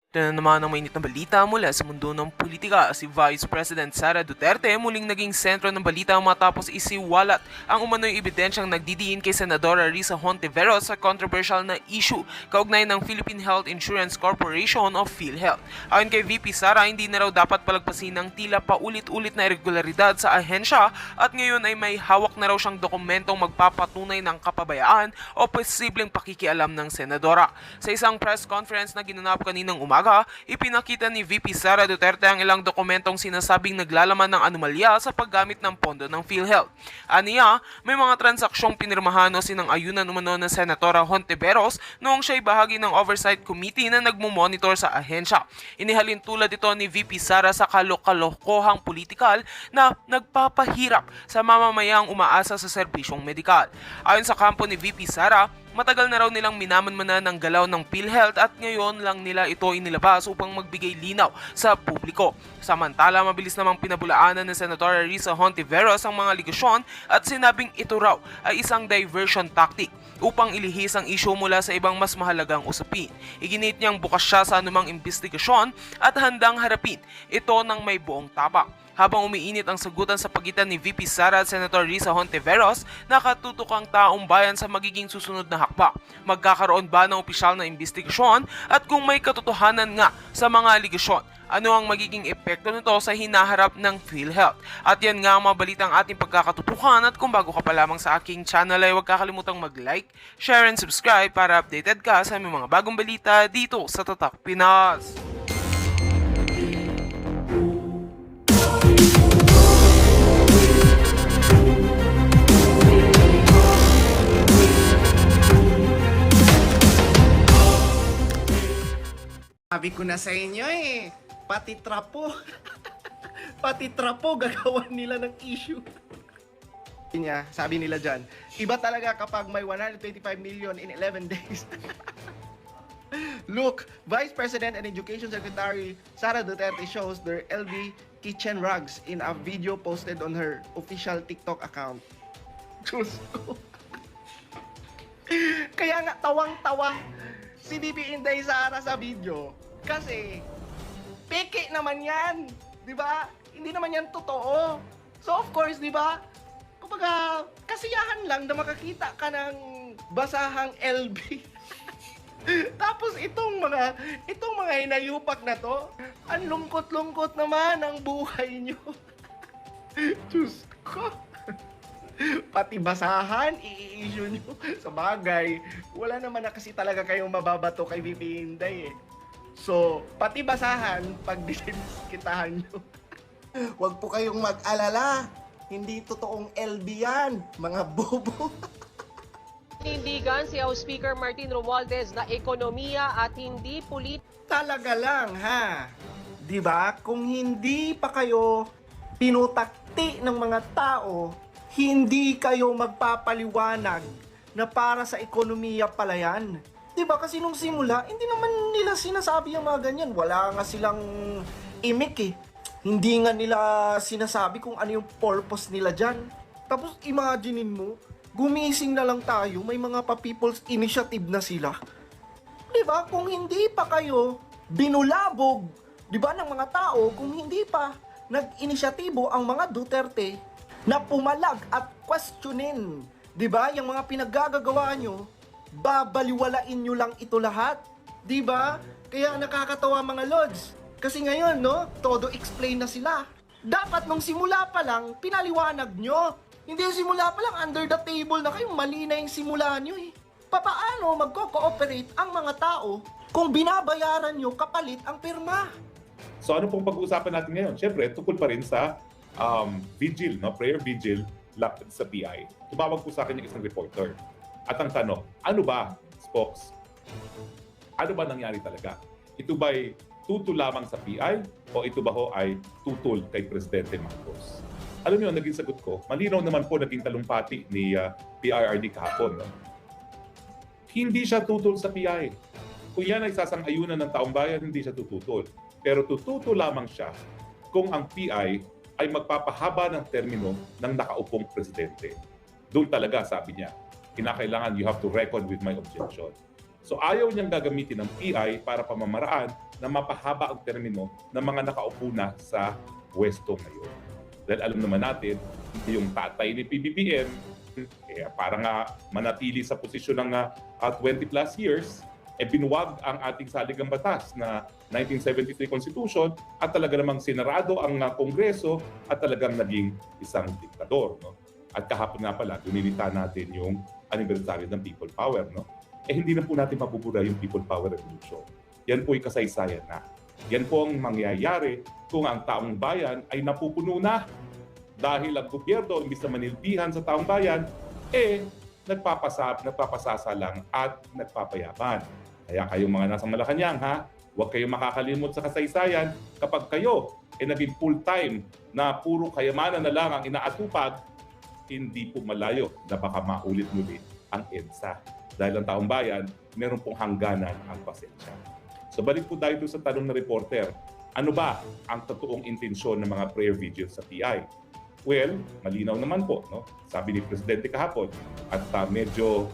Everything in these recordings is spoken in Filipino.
Ito na naman ang mainit na balita mula sa mundo ng politika. Si Vice President Sara Duterte muling naging sentro ng balita matapos isiwalat ang umano'y ebidensyang nagdidiin kay Senadora Risa Hontiveros sa controversial na issue kaugnay ng Philippine Health Insurance Corporation o PhilHealth. Ayon kay VP Sara, hindi na raw dapat palagpasin ng tila paulit-ulit na irregularidad sa ahensya at ngayon ay may hawak na raw siyang dokumentong magpapatunay ng kapabayaan o posibleng pakikialam ng senadora. Sa isang press conference na ginanap kaninang umaga, ipinakita ni VP Sara Duterte ang ilang dokumentong sinasabing naglalaman ng anomalya sa paggamit ng pondo ng PhilHealth. Aniya, may mga transaksyong pinirmahan o sinang-ayunan umano ng Senatora Hontiveros noong siya'y bahagi ng Oversight Committee na nagmumonitor sa ahensya. Inihalin tulad ito ni VP Sara sa kalokalokohang politikal na nagpapahirap sa mamamayang umaasa sa serbisyong medikal. Ayon sa kampo ni VP Sara, matagal na raw nilang minamanmanan ng galaw ng PhilHealth at ngayon lang nila ito inilabas upang magbigay linaw sa publiko. Samantala, mabilis namang pinabulaanan ng Senator Risa Hontiveros ang mga aligasyon at sinabing ito raw ay isang diversion tactic upang ilihis ang isyu mula sa ibang mas mahalagang usapin. Iginit niyang bukas siya sa anumang investigasyon at handang harapin ito ng may buong tapang. Habang umiinit ang sagutan sa pagitan ni VP Sara at Senator Risa Hontiveros, nakatutok ang taong bayan sa magiging susunod na hakbang. Magkakaroon ba ng opisyal na investigasyon at kung may katotohanan nga sa mga aligasyon, ano ang magiging epekto nito sa hinaharap ng PhilHealth? At yan nga ang mga balitang ating pagkakatutukan at kung bago ka pa lamang sa aking channel ay huwag kakalimutang mag-like, share and subscribe para updated ka sa aming mga bagong balita dito sa Tatak Pinas. Sabi ko na sa inyo pati trapo, pati trapo gagawan nila ng issue. Sabi nila dyan, iba talaga kapag may 125 million in 11 days. Look, Vice President and Education Secretary Sara Duterte shows their LV kitchen rugs in a video posted on her official TikTok account. Diyos ko. Kaya nga tawang-tawa si VP Inday Sara sa video kasi peke naman yan, di ba? Hindi naman yan totoo. So of course, di ba? Kumbaga, kasiyahan lang na makakita ka ng basahang LB. Tapos itong mga hinayupak na to, ang lungkot-lungkot naman ang buhay nyo. Diyos ko. Pati basahan, i-issue nyo. Sa bagay, wala naman na kasi talaga kayong mababato kay VP Inday So, pati basahan, pag diskitahan nyo. Huwag po kayong mag-alala. Hindi totoong LB yan, mga bobo. Tindigan si House Speaker Martin Romualdez na ekonomiya at hindi Talaga lang, ha? Di ba? Kung hindi pa kayo pinutakti ng mga tao, hindi kayo magpapaliwanag na para sa ekonomiya pala yan. Diba? Kasi nung simula, hindi naman nila sinasabi yung mga ganyan. Wala nga silang imik Hindi nga nila sinasabi kung ano yung purpose nila dyan. Tapos imaginein mo, gumising na lang tayo, may mga pa-people's initiative na sila. Diba? Kung hindi pa kayo binulabog, diba, ng mga tao, kung hindi pa nag-inisyatibo ang mga Duterte na pumalag at questionin, di ba, yung mga pinaggagawa nyo, babaliwalain nyo lang ito lahat, di ba? Kaya nakakatawa mga lods. Kasi ngayon, no, todo explain na sila. Dapat nung simula pa lang, pinaliwanag nyo. Hindi yung simula pa lang, under the table na kayo, mali na yung simula nyo Papaano magko-cooperate ang mga tao kung binabayaran nyo kapalit ang pirma? So ano pong pag-uusapan natin ngayon? Siyempre, tukol pa rin sa vigil, no? Prayer vigil sa PI. Tumawag po sa akin yung isang reporter. At ang tanong, ano ba, Spokes? Ano ba nangyari talaga? Ito ba'y tutol lamang sa PI o ito ba ho ay tutol kay Presidente Marcos? Alam niyo, naging sagot ko, malinaw naman po naging talumpati ni PRRD kahapon. No? Hindi siya tutol sa PI. Kung yan ay sasang-ayunan ng taong bayan, hindi siya tututol. Pero tututol lamang siya kung ang PI ay magpapahaba ng termino ng nakaupong presidente. Doon talaga, sabi niya, kinakailangan you have to reckon with my objection. So ayaw niyang gagamitin ng PI para pamamaraan na mapahaba ang termino ng mga nakaupo na sa pwesto ngayon. Dahil alam naman natin, yung tatay ni PBBM, para nga manatili sa posisyon ng 20 plus years, binuwag ang ating saligang batas na 1973 Constitution at talaga namang sinarado ang Kongreso at talagang naging isang diktador. No? At kahapon nga pala, dunilita natin yung anibersaryo ng People Power. No? Hindi na po natin mabubura yung People Power Revolution. Yan po ay kasaysayan na. Yan po ang mangyayari kung ang taong bayan ay napupuno na dahil ang gobyerno, imbis na manilbihan sa taong bayan, nagpapasasa lang at nagpapayaman. Kaya kayong mga nasa Malacanang, huwag kayong makakalimot sa kasaysayan kapag kayo naging full-time na puro kayamanan na lang ang inaatupag, hindi po malayo na baka maulit muli ang EDSA. Dahil ang taong bayan, meron pong hangganan ang pasensya. So balik po tayo sa tanong ng reporter, ano ba ang totoong intensyon ng mga prayer vigils sa PI? Well, malinaw naman po, no? Sabi ni Presidente kahapon, at medyo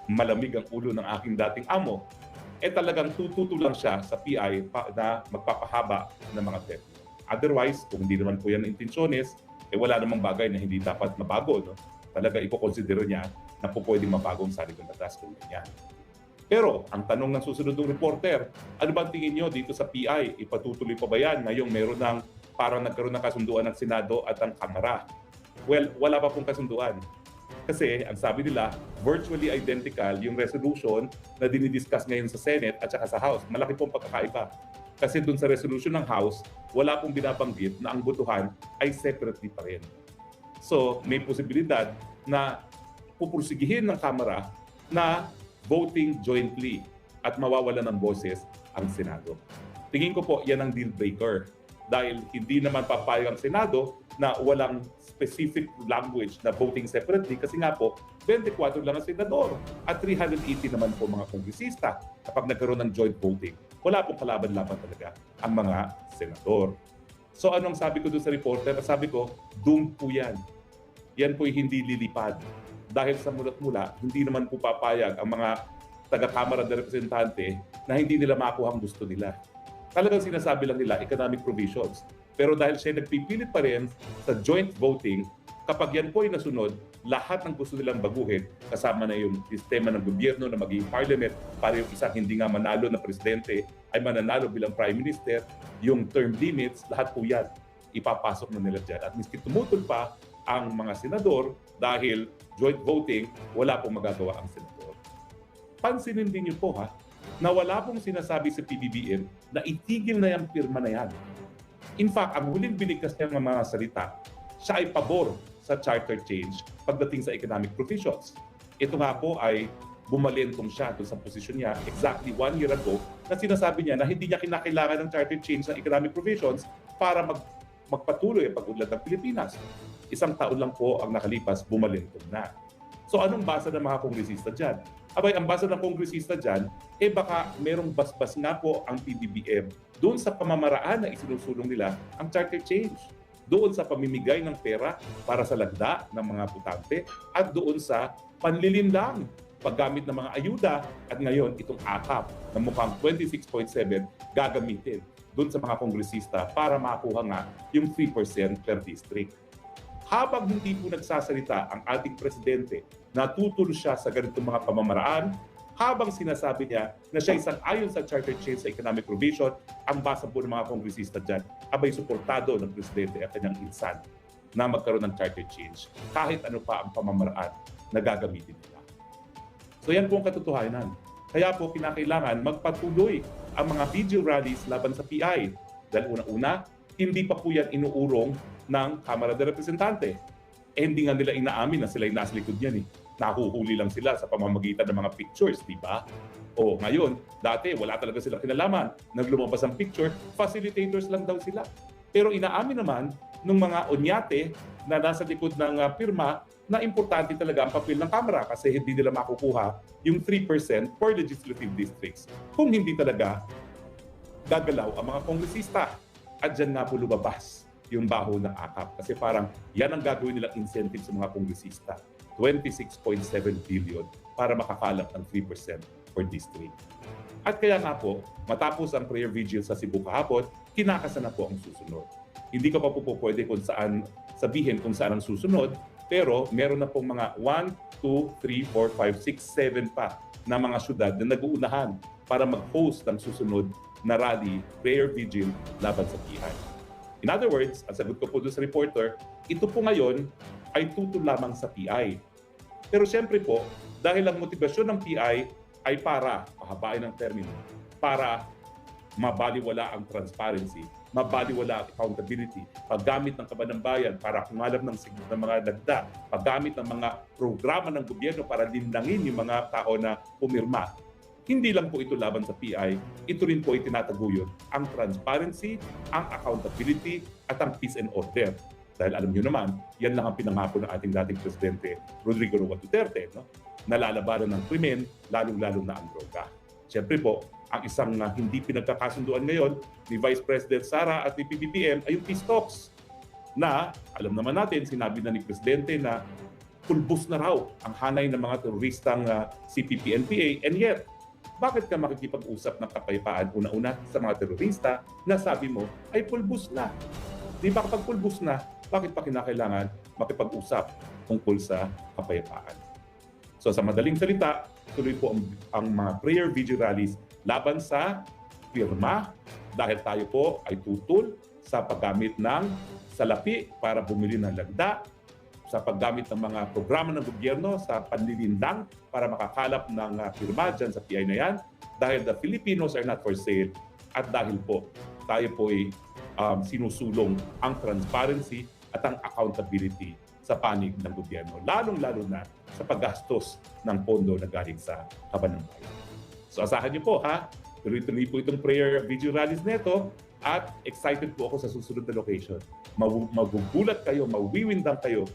malamig ang ulo ng aking dating amo, talagang tututo lang siya sa PI na magpapahaba ng mga termino. Otherwise, kung hindi naman po yan ang intensyones, wala namang bagay na hindi dapat mabago. No? Talaga ipokonsidero niya na po pwedeng mabago ang saligang batas kung ganyan. Pero, ang tanong ng susunod ng reporter, ano ba tingin nyo dito sa PI? Ipatutuloy pa ba yan? Ngayong meron ng parang nagkaroon ng kasunduan ng Senado at ang Kamara. Well, wala pa pong kasunduan. Kasi ang sabi nila, virtually identical yung resolution na dinidiscuss ngayon sa Senate at saka sa House. Malaki pong pagkakaiba. Kasi dun sa resolution ng House, wala pong binabanggit na ang botohan ay separately pa rin. So, may posibilidad na pupursigihin ng Kamara na voting jointly at mawawala ng boses ang Senado. Tingin ko po yan ang deal breaker dahil hindi naman papayag ang Senado na walang specific language na voting separately kasi nga po 24 lang ang senador at 380 naman po mga kongresista kapag nagkaroon ng joint voting. Wala pong kalaban-laban talaga ang mga senador. So anong sabi ko doon sa reporter? Sabi ko, doomed po yan. Yan po'y hindi lilipad. Dahil sa mulat-mula, hindi naman po papayag ang mga taga-Kamara de Representante na hindi nila makuha ang gusto nila. Talagang sinasabi lang nila economic provisions. Pero dahil siya nagpipilit pa rin sa joint voting, kapag yan po ay nasunod, lahat ng gusto nilang baguhin, kasama na yung sistema ng gobyerno na maging parliament para yung isang hindi nga manalo na presidente ay mananalo bilang prime minister, yung term limits, lahat po yan ipapasok na nila dyan. At miski tumutol pa ang mga senador dahil joint voting, wala pong magagawa ang senador. Pansinin din niyo po na wala pong sinasabi sa PBBM na itigil na yung pirma na yan. In fact, ang huling binigkas niyang mga salita, siya ay pabor sa charter change pagdating sa economic provisions. Ito nga po ay bumalentong siya doon sa posisyon niya exactly 1 year ago na sinasabi niya na hindi niya kinakailangan ng charter change ng economic provisions para magpatuloy ang pag-unlad ng Pilipinas. 1 taon lang po ang nakalipas, bumalentong na. So anong basa ng mga kongresista dyan? Abay, ang basa ng kongresista dyan, baka merong basbas nga po ang PBBM doon sa pamamaraan na isinusulong nila ang charter change. Doon sa pamimigay ng pera para sa lagda ng mga butante at doon sa panlilinlang paggamit ng mga ayuda at ngayon itong akap na mukhang 26.7 gagamitin doon sa mga kongresista para makuha nga yung 3% per district. Habang hindi po nagsasalita ang ating presidente, natutulo siya sa ganitong mga pamamaraan, habang sinasabi niya na siya isang ayon sa charter change sa economic provision, ang basa po ng mga kongresista dyan, abay suportado ng presidente at kanyang insan na magkaroon ng charter change kahit ano pa ang pamamaraan na gagamitin nila. So yan po ang katotohanan. Kaya po kinakailangan magpatuloy ang mga vigil rallies laban sa PI. Dahil una-una, hindi pa po yan inuurong ng Kamara de Representante. Hindi nga nila inaamin na sila yung nasa likod niyan. Nahuhuli lang sila sa pamamagitan ng mga pictures, di ba? O ngayon, dati wala talaga sila kinalaman. Naglumabas ang picture, facilitators lang daw sila. Pero inaamin naman ng mga onyate na nasa likod ng pirma na importante talaga ang papel ng Kamara kasi hindi nila makukuha yung 3% for legislative districts kung hindi talaga gagalaw ang mga kongresista. At dyan nga po lumabas yung baho ng akap kasi parang yan ang gagawin nilang incentive sa mga kongresista. 26.7 billion para makakalap ng 3% or district. At kaya nga po, matapos ang prayer vigil sa Cebu kahapon, kinakasa na po ang susunod. Hindi ko pa po pwede kung saan sabihin kung saan ang susunod, pero meron na pong mga 1, 2, 3, 4, 5, 6, 7 pa na mga syudad na nag-uunahan para mag-host ng susunod na rally, prayer vigil laban sa PI. In other words, ang sagot ko po doon sa reporter, ito po ngayon ay tutol lamang sa PI. Pero siyempre po, dahil ang motibasyon ng PI ay para, pahabain ang termino, para mabaliwala ang transparency, mabaliwala ang accountability, paggamit ng kaban ng bayan para kumalab ng mga dagda, paggamit ng mga programa ng gobyerno para linlangin yung mga tao na pumirma. Hindi lang po ito laban sa PI, ito rin po ay tinataguyod ang transparency, ang accountability, at ang peace and order. Dahil alam niyo naman, yan lang ang pinangako ng ating dating Presidente Rodrigo Roa Duterte, no? Nalalabanan ng krimen, lalong-lalo na ang droga. Siyempre po, ang isang hindi pinagkakasunduan ngayon ni Vice President Sara at ni PBBM ay yung peace talks na, alam naman natin, sinabi na ni Presidente na pulbos na raw ang hanay ng mga teroristang CPP-NPA, and yet, bakit ka makikipag-usap ng kapayapaan una-una sa mga terorista na sabi mo ay pulbos na? Di ba kapag pulbos na, bakit pa kinakailangan makipag-usap tungkol sa kapayapaan? So sa madaling salita, tuloy po ang mga prayer vigil rallies laban sa pirma dahil tayo po ay tutol sa paggamit ng salapi para bumili ng lagda, sa paggamit ng mga programa ng gobyerno sa panlilindang para makakalap ng pirma dyan sa PI na yan, dahil the Filipinos are not for sale at dahil po tayo po ay sinusulong ang transparency at ang accountability sa panig ng gobyerno, lalong-lalo na sa paggastos ng pondo na galing sa kaban ng bayan. So asahan niyo po ha, tuloy-tuloy po itong prayer vigil rallies neto at excited po ako sa susunod na location. Magugulat kayo, mawiwindang kayo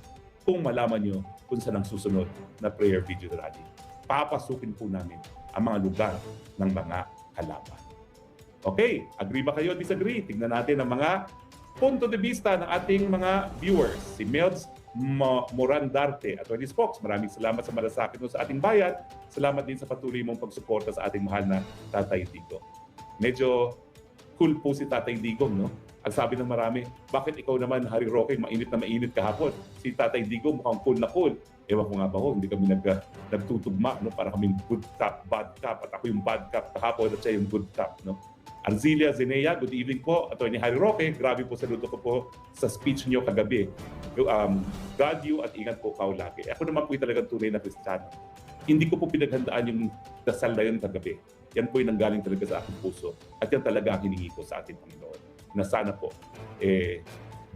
kung malaman nyo kung saan ang susunod na prayer vigil rally. Papasukin po namin ang mga lugar ng mga kalaban. Okay, agree ba kayo? Disagree? Tingnan natin ang mga punto de vista ng ating mga viewers. Si Melds Morandarte at Atty. Spox, maraming salamat sa malasakit mo sa ating bayan. Salamat din sa patuloy mong pagsuporta sa ating mahal na Tatay Digong. Medyo cool po si Tatay Digong, no? Ang sabi ng marami, bakit ikaw naman, Harry Roque, mainit na mainit kahapon? Si Tatay Digong mukhang cool na cool. Ewan ko nga ba ho, hindi kami nagtutugma, no? Para kaming good cop, bad cop, at ako yung bad cop kahapon at siya yung good cop, no? Arzilia Zenea, good evening po. Atty. Harry Roque, grabe po saludo ko po sa speech niyo kagabi. God you at ingat po kao lagi. Ako naman po yung talagang tunay na Kristiyano. Hindi ko po pinaghandaan yung dasal na yun kagabi. Yan po yung nanggaling talaga sa aking puso. At yan talaga ang hiningi ko sa ating Panginoon. Na sana po,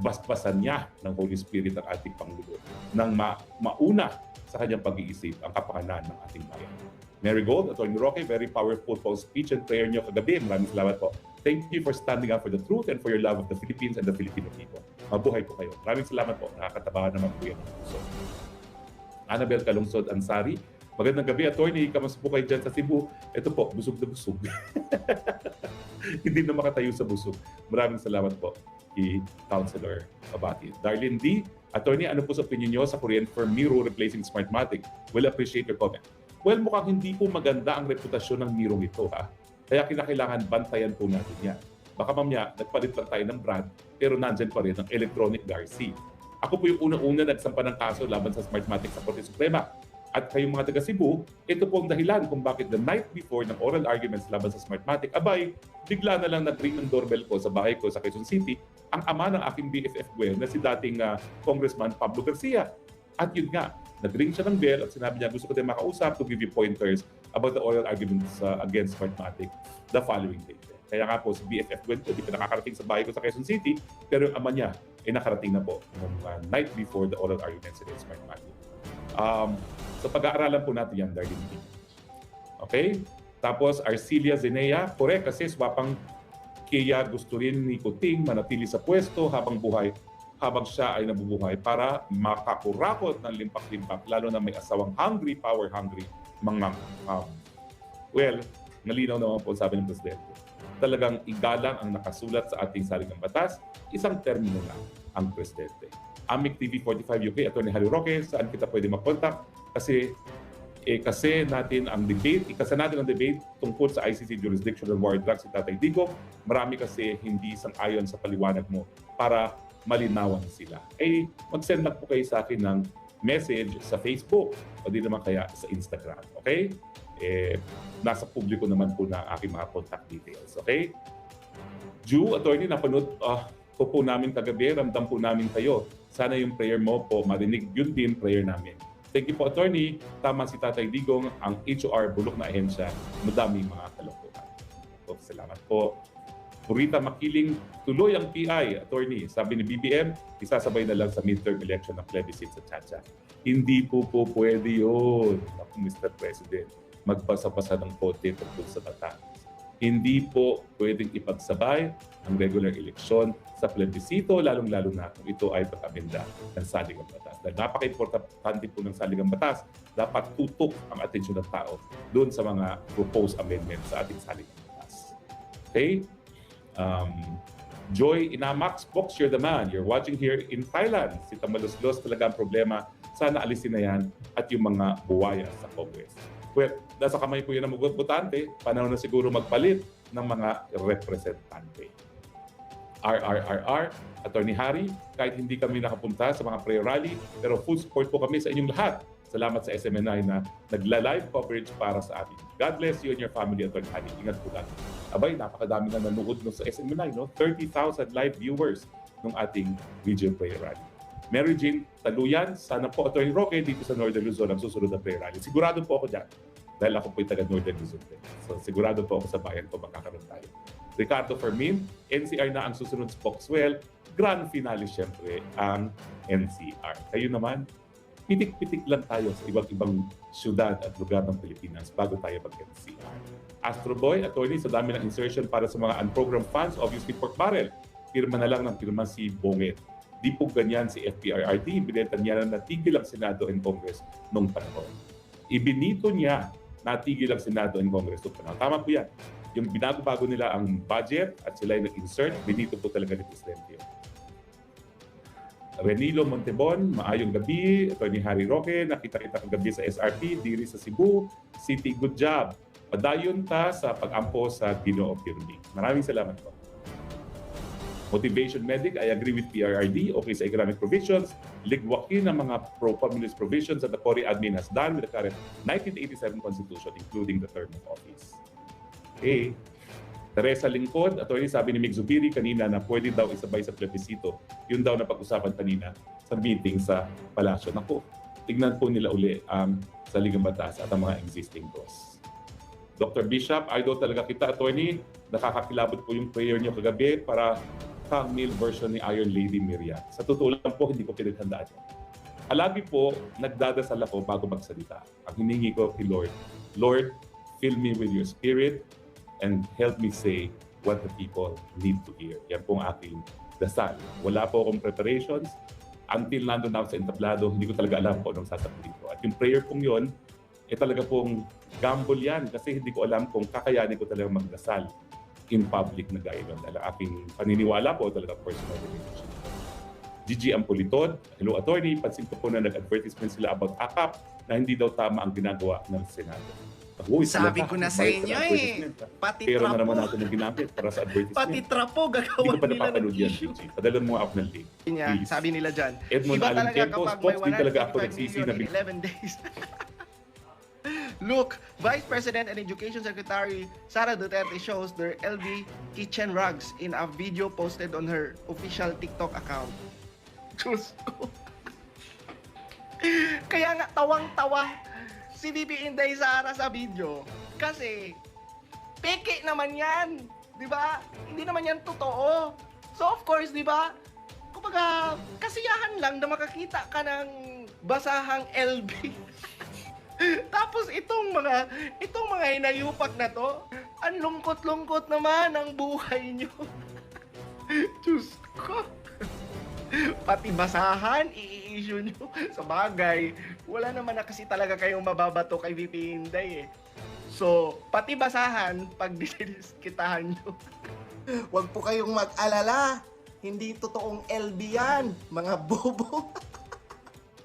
basbasan niya ng Holy Spirit ang ating Pangulo nang mauna sa kanyang pag-iisip ang kapakanan ng ating bayan. Mary Gold, Atty. Roque, very powerful po speech and prayer niyo kagabi. Maraming salamat po. Thank you for standing up for the truth and for your love of the Philippines and the Filipino people. Mabuhay po kayo. Maraming salamat po. Nakakatabahan naman po yan. So, Annabel Kalungsod Ansari, magandang gabi, Atty. Kamusta po kayo dyan sa Cebu? Ito po, busog na busog. Hindi na makatayo sa busog. Maraming salamat po kay Councilor Abati. Darlene D, Atty. Ano po sa opinion niyo sa Korean firm Miro replacing Smartmatic? Will appreciate your comment. Well, mukhang hindi po maganda ang reputasyon ng Miro ito, ha? Kaya kinakailangan bantayan po natin yan. Baka mamaya, nagpalit lang tayo ng brand, pero nandyan pa rin ang Electronic Garci. Ako po yung unang-una nagsampa ng kaso laban sa Smartmatic sa Korte Suprema. At kayong mga taga Cebu, ito po ang dahilan kung bakit the night before ng oral arguments laban sa Smartmatic, abay, bigla na lang nag-ring ng doorbell ko sa bahay ko sa Quezon City, ang ama ng aking BFF Gwen na si dating Congressman Pablo Garcia. At yun nga, nag-ring siya ng bell at sinabi niya, gusto ko tayo makausap to give you pointers about the oral arguments against Smartmatic the following day. Kaya nga po si BFF Gwen ko, di pa nakakarating sa bahay ko sa Quezon City, pero yung ama niya ay nakarating na po nung night before the oral arguments against Smartmatic. So pag-aaralan po natin yan, Darlene B. Okay? Tapos Arcilia Zenea, correct kasi swapang kaya gusto rin ni Kuting manatili sa pwesto habang siya ay nabubuhay para makakurakot ng limpak-limpak, lalo na may asawang hungry, power-hungry, mga well, nalinaw naman po sabi ng Presidente. Talagang igalang ang nakasulat sa ating saligang batas, isang termino lang ang Presidente. Amic TV 45 UK, Atty. Harry Roque, saan kita pwede mag-contact? Kasi Kasi natin ang debate tungkol sa ICC jurisdiction ng war drugs si Tatay Digong. Marami kasi hindi sang-ayon sa paliwanag mo para malinawan sila. Mag-send lang po kayo sa akin ng message sa Facebook o di naman kaya sa Instagram. Okay? Nasa publiko naman po na aking mga contact details. Okay? Ju, attorney, napanood po namin kagabi, ramdam po namin kayo. Sana yung prayer mo po marinig, yun din prayer namin. Thank you po, attorney. Tama si Tatay Digong, ang HOR bulok na ahensya, madaming mga kalokohan. So, salamat po. Purita makiling, tuloy ang PI, attorney. Sabi ni BBM, isasabay na lang sa midterm election ng plebiscite sa Chacha. Hindi po pwede yun, Mr. President. Magbasa-basa ng bote tungkol sa batas. Hindi po pwedeng ipagsabay ang regular eleksyon sa plebisito, lalong-lalo na kung ito ay pag-amenda ng saligang batas. Dahil napaka-importante po ng saligang batas, dapat tutok ang atensyon ng tao doon sa mga proposed amendments sa ating saligang batas. Okay? Joy Inamax, Box, you're the man. You're watching here in Thailand. Si Tamalos-Los talaga ang problema. Sana alisin na yan at yung mga buwaya sa Congress. Well, nasa kamay po yan ng mga botante, panahon na siguro magpalit ng mga representante. RRRR, Attorney Harry, kahit hindi kami nakapunta sa mga prayer rally, pero full support po kami sa inyong lahat. Salamat sa SMNI na nagla-live coverage para sa atin. God bless you and your family, Attorney Harry. Ingat po lang. Abay, napakadami na nanood sa SMNI, no? 30,000 live viewers ng ating video prayer rally. Mary Jean Taluyan, sana po Attorney Roque dito sa Northern Luzon ang susunod na prayer rally. Sigurado po ako dyan dahil ako po yung taga Northern Luzon. So sigurado po ako sa bayan ko makakaroon tayo. Ricardo Fermin, NCR na ang susunod sa Foxwell. Grand finale siyempre ang NCR. Kayo naman, pitik-pitik lang tayo sa ibang syudad at lugar ng Pilipinas bago tayo mag-NCR. Astro Boy, attorney, sa dami ng insertion para sa mga unprogrammed funds, obviously pork barrel. Pirma na lang ng pirma si Bonget. Di po ganyan si FPRRD, binenta niya na natigil ang Senado and Congress noong panahon. Ibinito niya natigil ang Senado and Congress noong panahon. Tama po yan. Yung binago-bago nila ang budget at sila ay nag-insert, binito po talaga ni Presidente yun. Renilo Montebon, maayong gabi. Attorney Harry Roque, nakita kita kagabi sa SRT, diri sa Cebu. City, good job. Padayon ta sa pag-ampo sa Ginoo Pirmi. Maraming salamat po. Motivation Medic, I agree with PRRD, okay sa economic provisions, ligwakin ang mga pro-communist provisions that the Cory admin has done with the current 1987 Constitution, including the term of office. Okay. Teresa Lingkod, attorney, sabi ni Mig Zubiri kanina na pwede daw isabay sa plebisito. Yun daw na pag-usapan kanina sa meeting sa palasyo. Naku, tignan po nila uli ang saligang batas at ang mga existing laws. Dr. Bishop, idol talaga kita, attorney. Nakakakilabot po yung prayer niyo kagabi para male version ni Iron Lady Miriam. Sa totoo lang po, hindi ko pinaghandaan yun. Alabi po, nagdadasal ako bago magsalita. Ang hiningi ko kay Lord, Lord, fill me with your spirit and help me say what the people need to hear. Yan po ang aking dasal. Wala po akong preparations. Until nandun ako sa entablado, hindi ko talaga alam kung anong sasabihin ko. At yung prayer pong yun, talaga pong gamble yan kasi hindi ko alam kung kakayanin ko talaga magdasal in public na gaya nun. Dahil aking paniniwala po talaga personal relationship. Gigi Ampolitod, hello attorney, pansin ko po na nag-advertisement sila about AKAP na hindi daw tama ang ginagawa ng Senado. Sabi ko na sa inyo pati pero na naman trapo. natin ang ginamit para sa advertisement. Pati trapo Hindi gagawa ko pa nila ng napapanood yan, issue. Gigi. Padalan mo ako ng link. Please. Sabi nila dyan, Edmond iba Allen talaga Campos, kapag Fox, may di talaga ako 155 nagsisi million na in 11 days. Look, Vice President and Education Secretary Sara Duterte shows their LV kitchen rugs in a video posted on her official TikTok account. Diyos ko. Kaya nga tawang-tawa si VP Inday Sara sa video. Kasi, peke naman yan. Di ba? Hindi naman yan totoo. So of course, di ba? Kumbaga, kasiyahan lang na makakita ka ng basahang LV. Tapos itong mga hinayupak na to, ang lungkot-lungkot naman ang buhay nyo. Diyos ko. Pati basahan, i-issue nyo. Sa bagay, wala naman na kasi talaga kayong mababato kay VP Inday eh. So, pati basahan, pag diniskitahan nyo. Huwag po kayong mag-alala. Hindi totoong LB yan, mga bobo.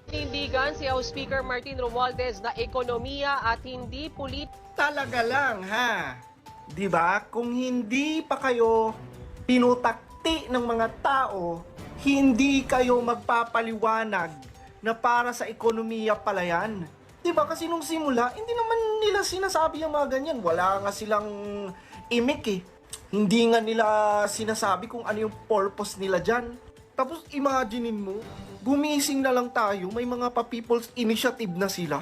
Nindigan si House Speaker Martin Romualdez na ekonomiya at hindi Talaga lang ha. 'Di ba? Kung hindi pa kayo pinutakti ng mga tao, hindi kayo magpapaliwanag na para sa ekonomiya pala yan. 'Di ba? Kasi nung simula, hindi naman nila sinasabi yung mga ganyan. Wala nga silang imik eh. Hindi nga nila sinasabi kung ano yung purpose nila dyan. Tapos imaginein mo, gumising na lang tayo, may mga pa-people's initiative na sila.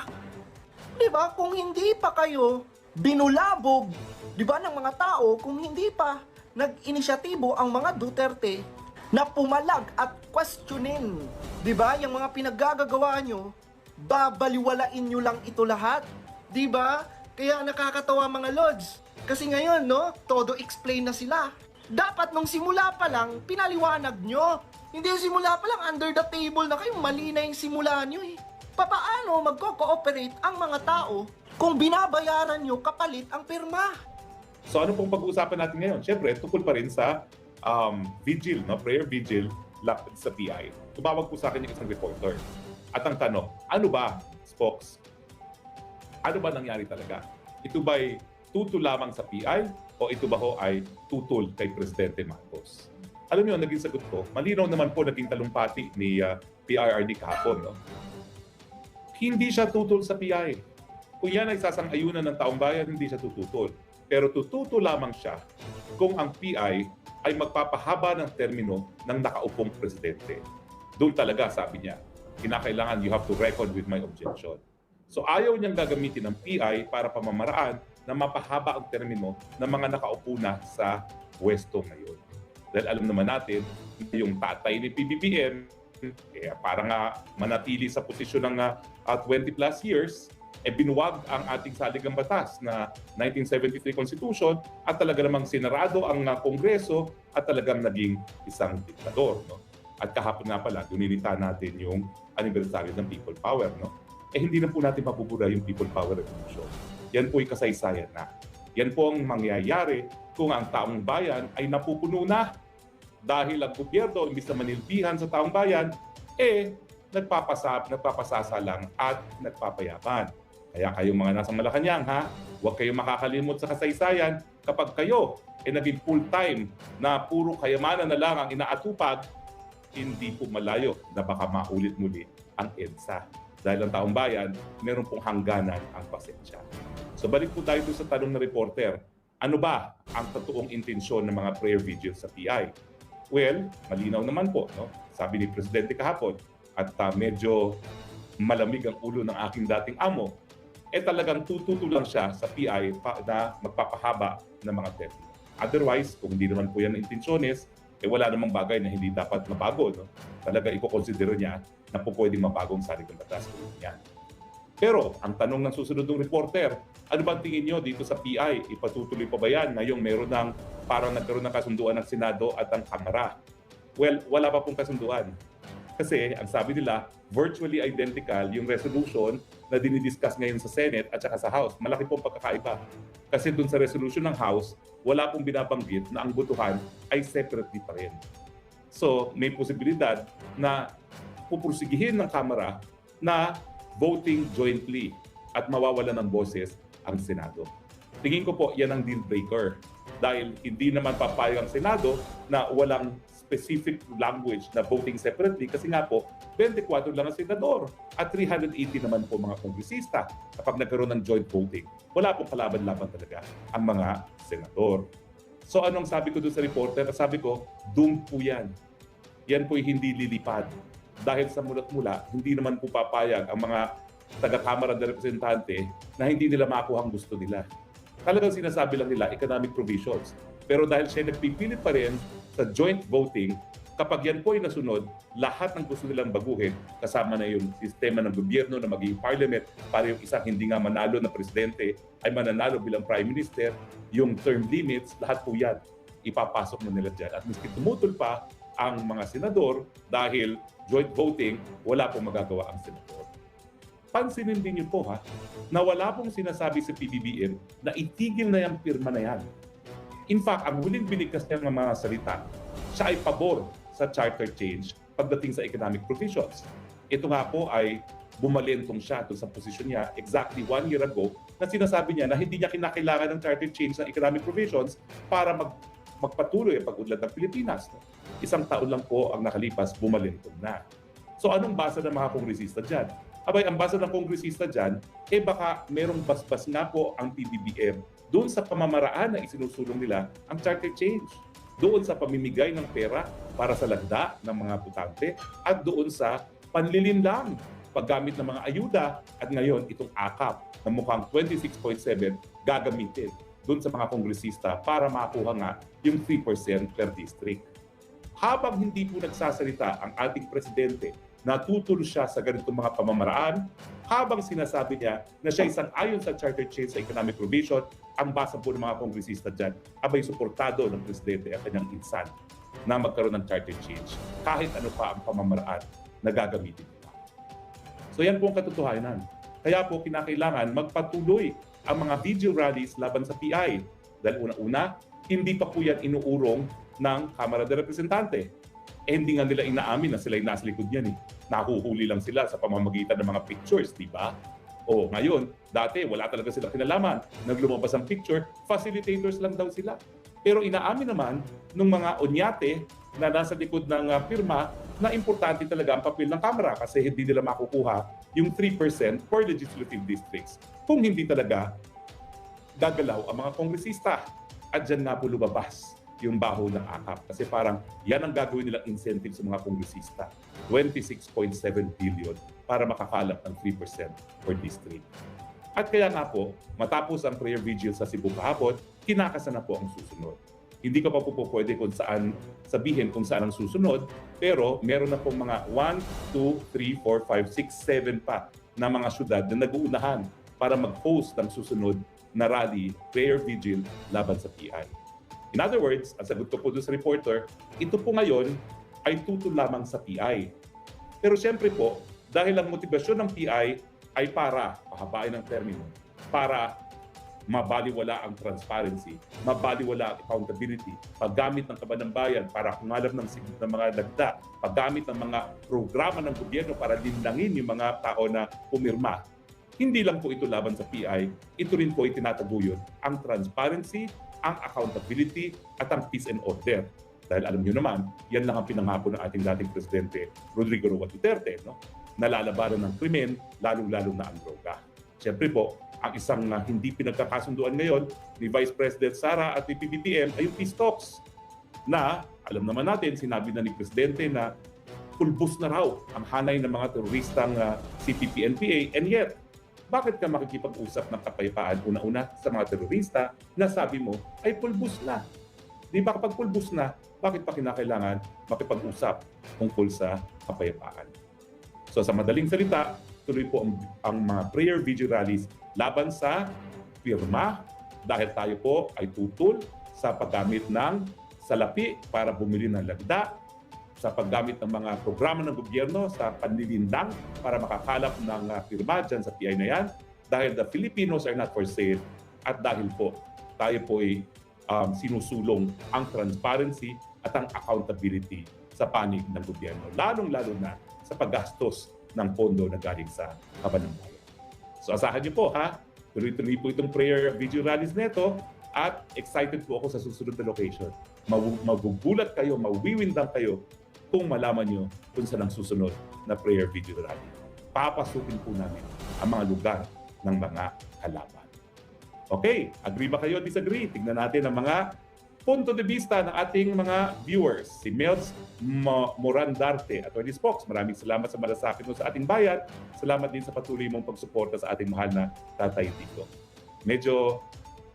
'Di ba? Kung hindi pa kayo binulabog, 'di ba, ng mga tao, kung hindi pa nag-inisyatibo ang mga Duterte na pumalag at questionin, 'di ba, yung mga pinaggagawa nyo, babaliwalain nyo lang ito lahat. 'Di ba? Kaya nakakatawa mga lods. Kasi ngayon, no, todo explain na sila. Dapat nung simula pa lang, pinaliwanag nyo. Hindi yung simula pa lang, under the table na kayo, mali na yung simula nyo eh. Papaano magko-cooperate ang mga tao kung binabayaran nyo kapalit ang pirma? So ano pong pag-uusapan natin ngayon? Siyempre, tukol pa rin sa vigil, no? Prayer vigil sa PI. Tumawag po sa akin yung isang reporter. At ang tanong, ano ba, Spokes? Ano ba nangyari talaga? Ito ba'y tutol lamang sa PI o ito ba ho ay tutol kay Presidente Marcos? Alam niyo, naging sagot ko, malinaw naman po naging talumpati ni PRRD kahapon. No? Hindi siya tutol sa PI. Kung yan ay sasang-ayunan ng taong bayan, hindi siya tututol. Pero tututol lamang siya kung ang PI ay magpapahaba ng termino ng nakaupong presidente. Doon talaga, sabi niya, kinakailangan you have to reckon with my objection. So ayaw niyang gagamitin ng PI para pamamaraan na mapahaba ang termino ng mga nakaupo na sa pwesto ngayon. Dahil alam naman natin, yung tatay ni PBBM, para nga manatili sa posisyon ng 20 plus years, binuwag ang ating saligang batas na 1973 Constitution at talaga namang sinarado ang Kongreso at talagang naging isang diktador. No? At kahapon nga pala, dunilita natin yung anibersaryo ng People Power. No? Hindi na po natin mapupura yung People Power Revolution. Yan po'y kasaysayan na. Yan po ang mangyayari kung ang taong bayan ay napupuno na dahil ang gobyerno, imbis na manilbihan sa taong bayan, nagpapasasa lang at nagpapayaman. Kaya kayong mga nasa Malacanang, huwag kayong makakalimot sa kasaysayan kapag kayo naging full-time na puro kayamanan na lang ang inaatupag, hindi po malayo na baka maulit muli ang EDSA. Dahil ang taong bayan, meron pong hangganan ang pasensya. So balik po tayo sa tanong ng reporter. Ano ba ang totoong intensyon ng mga prayer vigils sa PI? Well, malinaw naman po. No? Sabi ni Presidente kahapon, at medyo malamig ang ulo ng aking dating amo, talagang tututo lang siya sa PI na magpapahaba ng mga termino. Otherwise, kung hindi naman po yan ang intensyones, wala namang bagay na hindi dapat mabago. No? Talaga i-consider niya na po pwedeng mabagong saligang batas ko yan. Pero, ang tanong ng susunod ng reporter, ano ba tingin nyo dito sa PI? Ipatutuloy pa ba yan ngayong meron ng parang nagkaroon ng kasunduan ng Senado at ang Kamara? Well, wala pa pong kasunduan. Kasi, ang sabi nila, virtually identical yung resolution na dinidiscuss ngayon sa Senate at saka sa House. Malaki pong pagkakaiba. Kasi dun sa resolution ng House, wala pong binabanggit na ang botohan ay separately pa rin. So, may posibilidad na pupursigihin ng Kamara na voting jointly at mawawalan ng boses ang Senado. Tingin ko po yan ang deal breaker dahil hindi naman papayag ang Senado na walang specific language na voting separately kasi nga po 24 lang ang senador at 380 naman po mga kongresista kapag nagkaroon ng joint voting. Wala pong kalaban-laban talaga ang mga senador. So anong sabi ko doon sa reporter? Sabi ko, doomed po yan. Yan po'y hindi lilipad. Dahil sa mulat-mula, hindi naman po papayag ang mga taga-Kamara ng Representante na hindi nila makuha ang gusto nila. Talagang sinasabi lang nila economic provisions. Pero dahil siya nagpipilit pa rin sa joint voting, kapag yan po ay nasunod, lahat ng gusto nilang baguhin, kasama na yung sistema ng gobyerno na maging parliament para yung isang hindi nga manalo na presidente ay mananalo bilang prime minister, yung term limits, lahat po yan ipapasok na nila dyan. At miski tumutol pa ang mga senador dahil joint voting, wala pong magagawa ang senador. Pansinin din niyo po na wala pong sinasabi sa PBBM na itigil na yung pirma na yan. In fact, ang huling binigkas niya ng mga salita, siya ay pabor sa charter change pagdating sa economic provisions. ito nga po ay bumalentong siya doon sa posisyon niya exactly 1 year ago na sinasabi niya na hindi niya kinakailangan ng charter change ng economic provisions para magpatuloy ang pag-unlad ng Pilipinas. Isang taon lang po ang nakalipas, bumalentong na. So anong basa ng mga kongresista dyan? Abay, ang basa ng kongresista dyan, baka merong basbas nga po ang PBBM doon sa pamamaraan na isinusulong nila ang charter change. Doon sa pamimigay ng pera para sa lagda ng mga butante at doon sa panlilinlang paggamit ng mga ayuda at ngayon itong akap na mukhang 26.7 gagamitin doon sa mga kongresista para makuha nga yung 3% per district. Habang hindi po nagsasalita ang ating presidente, natutulo siya sa ganitong mga pamamaraan, habang sinasabi niya na siya isang ayon sa charter change sa economic provision, ang basa po ng mga kongresista dyan, abay suportado ng presidente at kanyang insan na magkaroon ng charter change kahit ano pa ang pamamaraan na gagamitin nila. So yan po ang katotohanan. Kaya po kinakailangan magpatuloy ang mga video rallies laban sa PI. Dahil una-una, hindi pa po yan inuurong ng Kamara de Representante. Hindi nga nila inaamin na sila yung nasa likod niyan eh. Nahuhuli lang sila sa pamamagitan ng mga pictures, di ba? O ngayon, dati wala talaga sila kinalaman. Naglumabas ang picture, facilitators lang daw sila. Pero inaamin naman ng mga onyate na nasa likod ng pirma na importante talaga ang papel ng Kamara kasi hindi nila makukuha yung 3% for legislative districts kung hindi talaga gagalaw ang mga kongresista. At dyan nga po lumabas yung baho ng akap kasi parang yan ang gagawin nilang incentive sa mga kongresista. 26.7 billion para makakalap ng 3% per district. At kaya nga po, matapos ang prayer vigil sa Cebu kahapon, kinakasa na po ang susunod. Hindi ko pa po pwede kung saan sabihin kung saan ang susunod, pero meron na pong mga 1, 2, 3, 4, 5, 6, 7 pa na mga syudad na nag-uunahan para mag-host ng susunod na rally, prayer vigil laban sa PI. In other words, ang sagot ko po doon sa reporter, ito po ngayon ay tutol lamang sa PI. Pero siyempre po, dahil ang motibasyon ng PI ay para pahabain ang termino, para mabaliwala ang transparency, mabaliwala ang accountability, paggamit ng kaban ng bayan para kumalap ng mga dagda, paggamit ng mga programa ng gobyerno para linlangin yung mga tao na pumirma. Hindi lang po ito laban sa PI, ito rin po itinataguyod ang transparency, ang accountability at ang peace and order. Dahil alam niyo naman, yan lang ang pinangako ng ating dating presidente Rodrigo Roa Duterte, no? Nalalabanan ng krimen, lalong-lalo na ang droga. Siyempre po, ang isang hindi pinagkakasunduan ngayon ni Vice President Sara at ni PBBM ay yung peace talks na alam naman natin, sinabi na ni Presidente na pulbos na raw ang hanay ng mga teroristang CPP-NPA and yet, bakit ka makikipag-usap ng kapayapaan una-una sa mga terorista na sabi mo ay pulbos na? Di ba kapag pulbos na, bakit pa kinakailangan makipag-usap tungkol sa kapayapaan? So sa madaling salita, tuloy po ang mga prayer vigil rallies laban sa pirma dahil tayo po ay tutol sa paggamit ng salapi para bumili ng lagda, sa paggamit ng mga programa ng gobyerno sa panlilindang para makakalap ng pirma dyan sa PI na yan dahil the Filipinos are not for sale at dahil po tayo po ay sinusulong ang transparency at ang accountability sa panig ng gobyerno, lalong-lalo na sa paggastos ng pondo na galing sa kaban ng bayan. So asahan niyo po ha, tuloy-tuloy po itong prayer video rallies neto at excited po ako sa susunod na location. Magugulat kayo, mawiwindang kayo kung malaman niyo kung saan ang susunod na prayer video rally. Papasukin po namin ang mga lugar ng mga kalaban. Okay, agree ba kayo? Disagree? Tignan natin ang mga punto de vista ng ating mga viewers. Si Melz Morandarte, Atty. Spox, maraming salamat sa malasakit mo sa ating bayan. Salamat din sa patuloy mong pagsuporta sa ating mahal na Tatay Digong. Medyo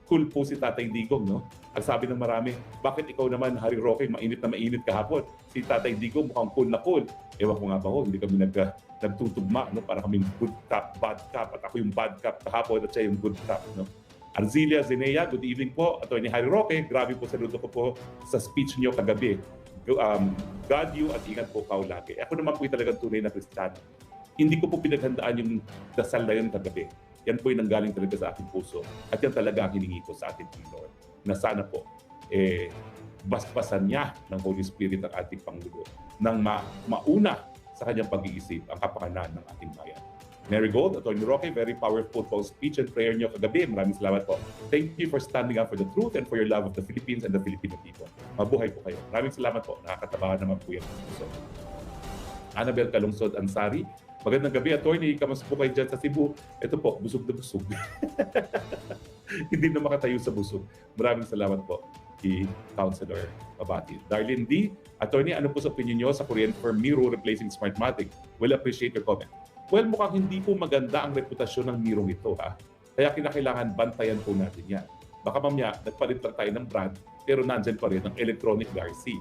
cool po si Tatay Digong, no? Ang sabi ng marami, bakit ikaw naman, Harry Roque, mainit na mainit kahapon? Si Tatay Digong mukhang cool na cool. Ewan ko nga ba ho, hindi kami nagtutugma, no? Para kaming good cop, bad cop, at ako yung bad cop kahapon at siya yung good cop, no? Arzilia Zenea, good evening po. Atty. Harry Roque, grabe po saludo ko po sa speech niyo kagabi. God you at ingat po kayo lagi. Ako naman po yung talagang tunay na Kristiyano. Hindi ko po pinaghandaan yung dasal na yun kagabi. Yan po yung nanggaling talaga sa aking puso. At yan talaga ang hiningi ko sa ating Lord. Na sana po, basbasan niya ng Holy Spirit ang ating Pangulo nang mauna sa kanyang pag-iisip ang kapakanan ng ating bayan. Mary Gold, Atty. Roque, very powerful po speech and prayer niyo kagabi. Maraming salamat po. Thank you for standing up for the truth and for your love of the Philippines and the Filipino people. Mabuhay po kayo. Maraming salamat po. Nakakatabahan naman po yan. So, Annabel Calungsod Ansari, magandang gabi, attorney. Kamusta po kayo dyan sa Cebu? Ito po, busog na busog. Hindi na makatayo sa busog. Maraming salamat po kay Councilor Mabati. Darlene D, attorney, ano po sa opinion nyo sa Korean for Miro replacing Smartmatic? We'll appreciate your comment. Well, mukhang hindi po maganda ang reputasyon ng Miro ito, ha? Kaya kinakailangan bantayan po natin yan. Baka mamaya, nagpalit lang tayo ng brand, pero nandyan pa rin ang electronic Garci.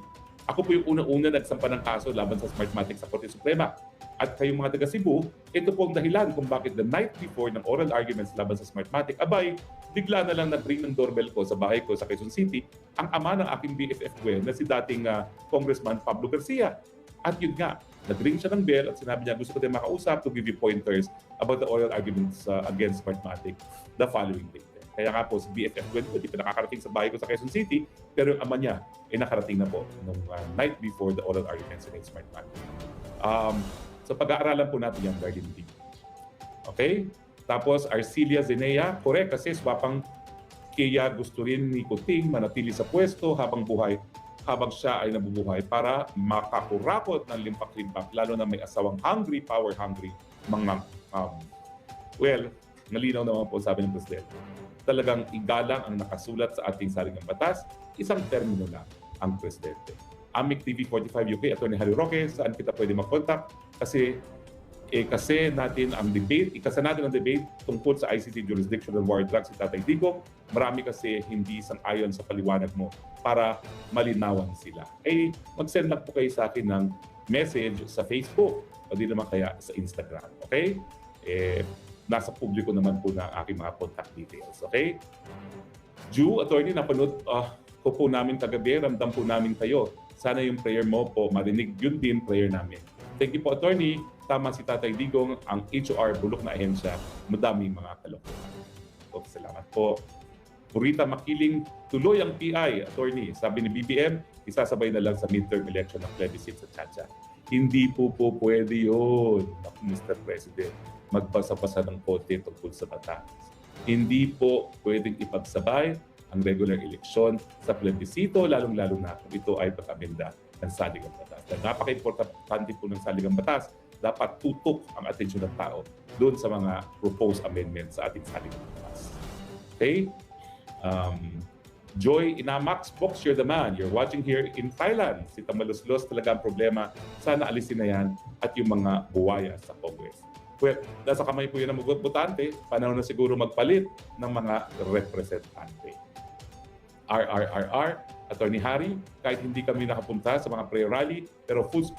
Ako po yung una-una nagsampa ng kaso laban sa Smartmatic sa Korte Suprema. At kayong mga taga Cebu, ito po ang dahilan kung bakit the night before ng oral arguments laban sa Smartmatic, abay, bigla na lang nag-ring ng doorbell ko sa bahay ko sa Quezon City, ang ama ng aking BFF Gwen na si dating Congressman Pablo Garcia. At yun nga, nag-ring siya ng bell at sinabi niya, gusto ko din makausap to give you pointers about the oral arguments against Smartmatic the following day. Kaya nga po si BFF Gwen ko, di pa nakakarating sa bahay ko sa Quezon City, pero yung ama niya ay nakarating na po nung night before the oral arguments against Smartmatic. So pag-aaralan po natin yan, Darlene D. Okay? Tapos Arcilia Zenea, correct, kasi swapang kaya gusto rin ni Kuting manatili sa pwesto habang siya ay nabubuhay para makakurakot ng limpak-limpak, lalo na may asawang hungry, power-hungry, well, nalinaw naman po sabi ng Presidente. Talagang igalang ang nakasulat sa ating saligang batas, isang termino lang ang Presidente. Amic TV 45 UK, Atty. Harry Roque, saan kita pwede mag-contact? Kasi natin ang debate, tungkol sa ICC jurisdiction ng war drugs si Tatay Digong. Marami kasi hindi sang-ayon sa paliwanag mo para malinawan sila. Mag-send lang po kayo sa akin ng message sa Facebook o di naman kaya sa Instagram. Okay? Nasa publiko naman po na aking mga contact details. Okay? Ju, attorney, napanood ko po namin kagabi, ramdam po namin kayo. Sana yung prayer mo po marinig, yun din prayer namin. Thank you po, attorney. Tama si Tatay Digong, ang HOR bulok na ahensya, madaming mga kalokohan. So, salamat po. Purita Makiling, tuloy ang PI, attorney. Sabi ni BBM, isasabay na lang sa midterm election ng plebiscite sa Chacha. Hindi po pwede yun, Mr. President. Magpasa-pasa ng kote tungkol sa batas. Hindi po pwedeng ipagsabay ang regular eleksyon sa plebisito, lalong-lalo na kung ito ay pag-amenda ng saligang batas. Dahil napaka-importante po ng saligang batas, dapat tutok ang atensyon ng tao doon sa mga proposed amendments sa ating saligang batas. Okay? Joy Inamax, Box, you're the man. You're watching here in Thailand. Si Tamaluslos talaga ang problema. Sana alisin na yan at yung mga buwaya sa Congress. Well, nasa kamay po yun ng mga botante, panahon na siguro magpalit ng mga representante. RRRR, Attorney Harry, kahit hindi kami nakapunta sa mga prayer rally, pero full